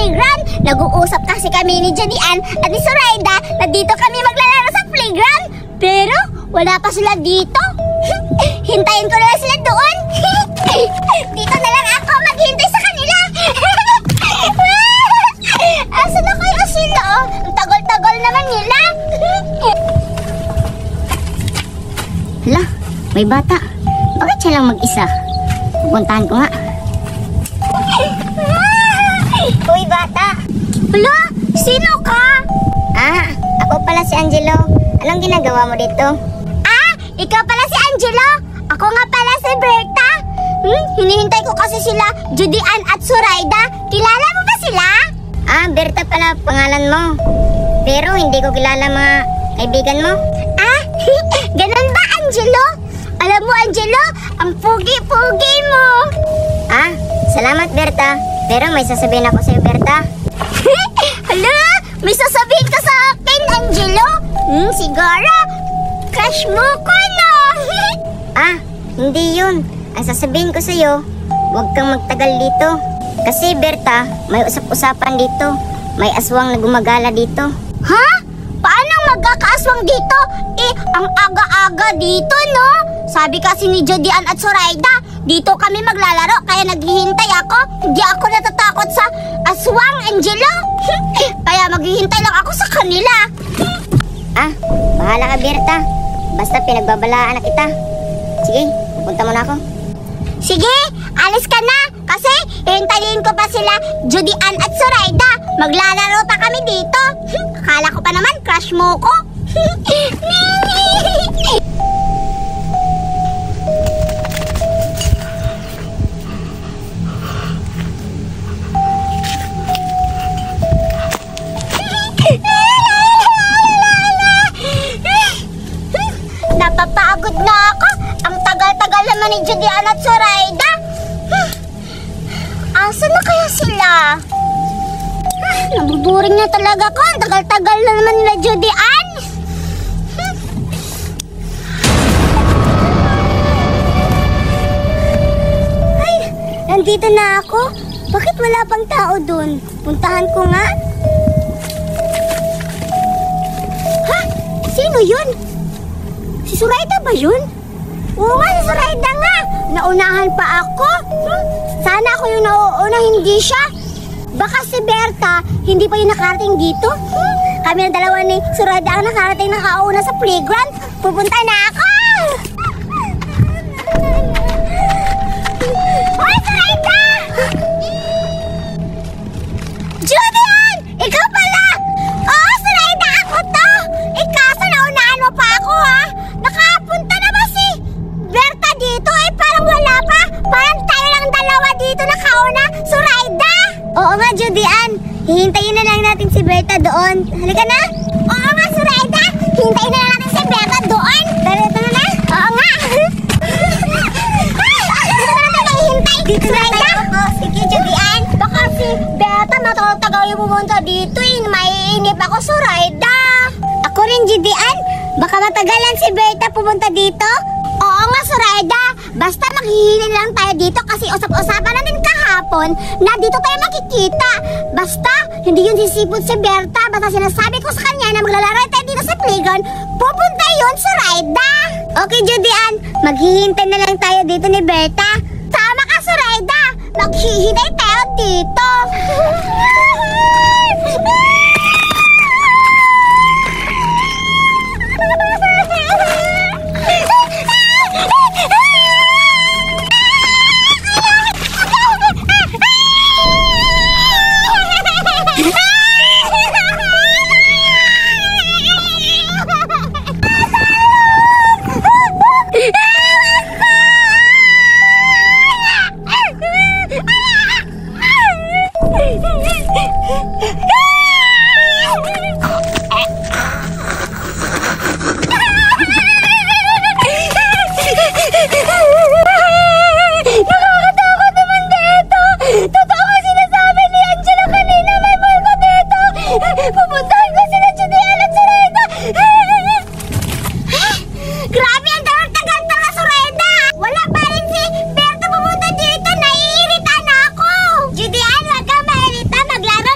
playground. Nag-uusap kasi kami ni Judian at ni Zoraida na dito kami maglalaro sa playground. Pero wala pa sila dito. Hintayin ko na lang sila doon. Dito na lang ako maghintay sa kanila. Asa na kayo sila? Ang tagal-tagal naman nila. Hala, may bata. Bakit siya lang mag-isa? Pupuntahan ko nga. Uy, bata. Hala, sino ka? Ako pala si Angelo. Anong ginagawa mo dito? Ikaw pala si Angelo. Ako nga pala si Berta. Hinihintay ko kasi sila, Judian at Zoraida. Kilala mo ba sila? Berta pala pangalan mo. Pero hindi ko kilala mga kaibigan mo. Ganun ba, Angelo? Alam mo, Angelo, ang pugi-pugi mo. Salamat, Berta. Pero may sasabihin ako sa'yo, Berta. Hala, may sasabihin ka sa akin, Angelo? Siguro, crush mo ko, no? Hindi yun. Ang sasabihin ko sa'yo, huwag kang magtagal dito. Kasi, Berta, may usap-usapan dito. May aswang na gumagala dito. Ha? Paano magkakaaswang dito? Ang aga-aga dito, no? Sabi kasi ni Judian at Zoraida, dito kami maglalaro, kaya naghihintay ako. Hindi ako natatakot sa aswang, Angelo. Kaya maghihintay lang ako sa kanila. Bahala ka, Berta. Basta pinagbabalaan na kita. Sige, pupunta muna ako. Sige, alis ka na. Kasi hintayin ko pa sila, Judian at Zoraida. Maglalaro pa kami dito. Akala ko pa naman, crush mo ko. Napapagod na ako. Ang tagal-tagal naman ni Judian at Zoraida. Asa na kaya sila? Nabuburing na talaga ko. Ang tagal-tagal na naman nila Judian. Ay, nandito na ako. Bakit wala pang tao dun? Puntahan ko nga. Sino yun? Si Zoraida ba yun? Oo nga, si Zoraida nga. Naunahan pa ako. Sana ako yung nauuna, hindi siya. Baka si Berta, hindi pa yung nakarating dito. Kami ng dalawa ni Zoraida ang nakarating nakauna sa playground. Pupunta na ako. Hoy, Zoraida! Judian! Ikaw pala! Oo, Zoraida, ako to! Ikaso naunahan mo pa ako, ha? Nakapunta na ba si Berta dito? Parang wala pa. Parang tayo lang dalawa dito nakauna. Zoraida! Oo nga, Judian. Hihintayin na lang natin si Berta doon. Halika na. Oo nga, Zoraida. Hintayin na lang natin si Berta doon. Tara na. Oo nga. Dito na natin hihintay. Dito Zoraida. Sige, Judian. Baka si Berta matatagal yung pumunta dito. Maiinip ako, Zoraida. Ako rin, Judian. Baka matagalan si Berta pumunta dito. Oo nga, Zoraida. Basta maghihilin lang tayo dito kasi usap-usapan natin kahapon na dito tayo makikita. Basta, hindi yun sisipot si Berta. Basta sinasabi ko sa kanya na maglalaro tayo dito sa playground. Pupunta yun, Zoraida. Okay, Judian. Maghihintay na lang tayo dito ni Berta. Tama ka, Zoraida. Maghihintay tayo dito. Maglaro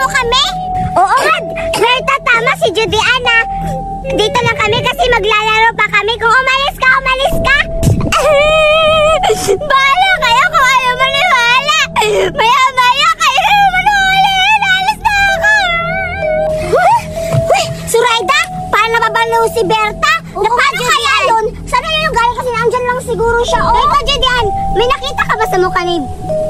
mo kami? Oo nga, Berta, tama si Judy Anna. Dito lang kami kasi maglalaro pa kami. Kung umalis ka, umalis ka. Bahala kayo kung ayaw maniwala. Maya-maya kayo maniwala. Alis na ako. Uy, Zoraida, paano nababalo si Berta? Paano kaya yun? Sana yun yung galing kasi nandyan lang siguro siya. Berta, Judy Ann, may nakita ka ba sa mukha ni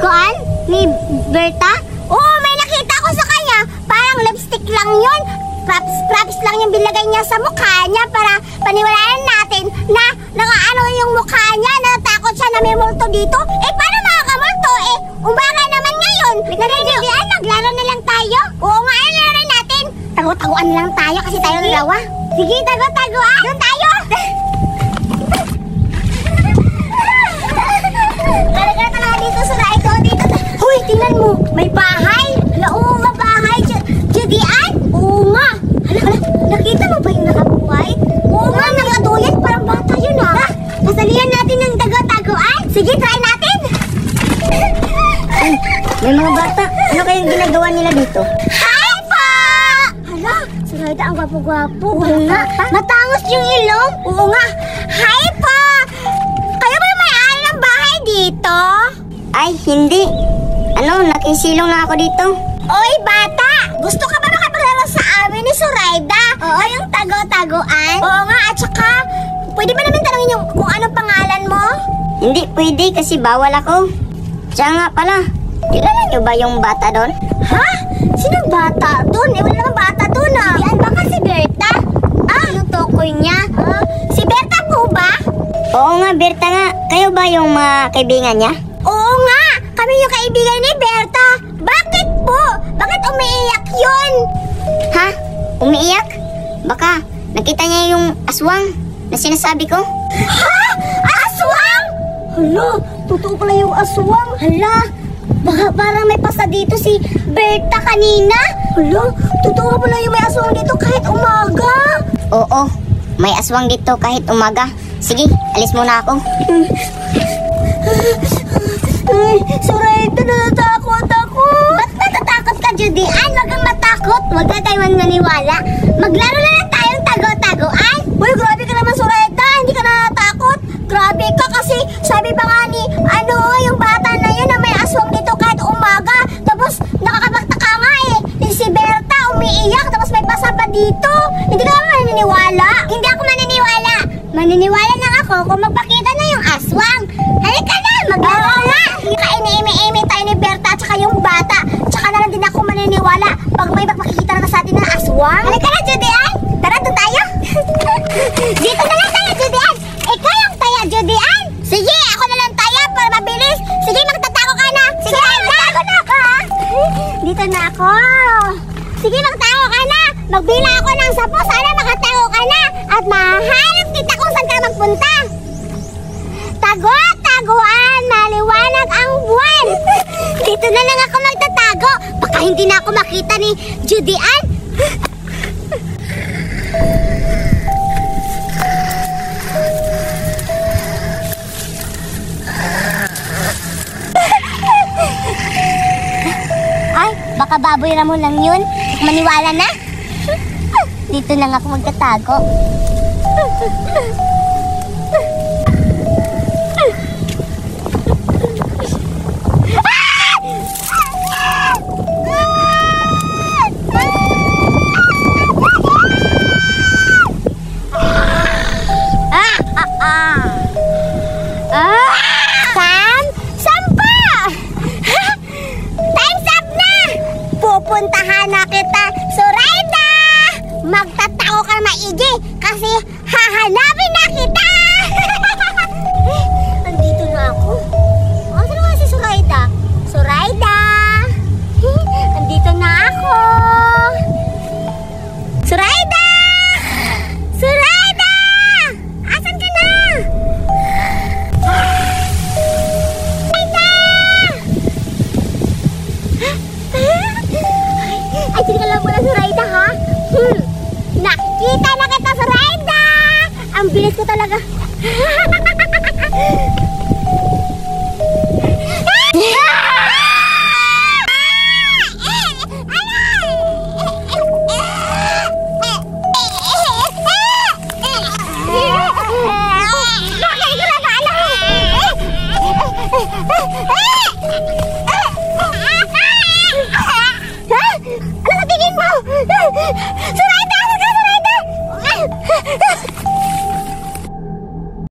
Kuan? Ni Berta? Oo, may nakita ko sa kanya. Parang lipstick lang yun. Props lang yung bilagay niya sa mukha niya para paniwalaan natin na nakaano yung mukha niya. Natakot siya na may multo dito. Eh, paano makakamulto? Eh, umaga naman ngayon. Nagdidian, naglaro na lang tayo. Oo nga, laro natin. Tago-taguan na lang tayo kasi tayo dalawa. Sige, tago-taguan. Doon tayo. Gara-gara talaga dito sa Raito. Huy, tingnan mo. May bahay. Oo nga, bahay. Judy Ann? Oo nga. Hala, nakita mo ba yung nakabuhay? Oo nga, nakatuyan. Parang bata yun ah. Pasalihan natin ng tago-taguan. Sige, try natin. Ay, may mga bata. Ano kayang ginagawa nila dito? Hi po! Hala, si Raida ang gwapo-gwapo. Oo nga. Matangos yung ilong. Oo nga. Hi po! Kayo ba yung may-ari ng bahay dito? Ay, hindi. Nakisilong lang ako dito. Oy, bata! Gusto ka ba makapaglaro sa amin ni Zoraida? Oo, yung tago-taguan. Oo nga, at saka, pwede ba namin tanongin yung kung anong pangalan mo? Hindi pwede kasi bawal ako. Siya nga pala, kilala niyo ba yung bata doon? Ha? Sinong bata doon? Eh, wala namang bata doon ah. Yan, baka si Berta? Ah, ano tukoy niya? Si Berta po ba? Oo nga, Berta nga. Kayo ba yung mga kaibigan niya? Oo nga, kami yung kaibigan ni Berta. Bakit po? Bakit umiiyak yun? Ha? Umiiyak? Baka nakita niya yung aswang na sinasabi ko. Ha? Aswang? Hala, totoo pala yung aswang. Hala, baka parang may pasa dito si Berta kanina. Hala, totoo pala yung may aswang dito kahit umaga. Oo, may aswang dito kahit umaga. Sige, alis muna ako. Ay, Zoraida, natatakot ako. Ba't natatakot ka, Judy Ann? Huwag kang matakot. Huwag na tayo maniwala. Maglaro na lang tayong tago-taguan. Uy, grabe ka naman, Zoraida. Hindi ka natatakot. Grabe ka kasi sabi pa nga ni, yung bata na yun na may aswang dito kahit umaga. Tapos, nakakapagtaka nga eh. Si Berta umiiyak, tapos may pasa pa dito. Hindi ka naman maniniwala. Hindi ako maniniwala. Maniniwala lang ako kung magpakita na yung aswang. Halika na, maglaro nga. Kaini-imi-imi tayo ni Berta at saka yung bata. Tsaka na lang din ako maniniwala pag may magpakikita na sa atin ng aswang. Halika na, Judy Ann. Tara, doon tayo. Dito na lang tayo, Judy Ann. Ikaw yung taya, Judy Ann. Sige, ako na lang taya para mabilis. Sige, magtatago ka na. Sige, magtago na ako, ha? Dito na ako. Sige, magtago ka na. Magbila ako ng 10. Sana makatago ka na. At mahanap kita kung saan ka magpunta. Tago-taguan, maliwanag ang buwan. Dito na lang ako magtatago. Baka hindi na ako makita ni Judy Ann. Ay, baka baboy na mo lang yun. Maniwala na. Dito lang ako magtatago. Pupuntahan na kita, Zoraida! Magtatago ka maigi kasi hahanapin na kita! Andito na ako. Saan nga si Zoraida? Zoraida! Andito na ako! Zoraida! Zoraida! Asan ka na? Ay, sige lang muna, Zoraida, ha? Nakita na kita, Zoraida! Ang bilis ko talaga.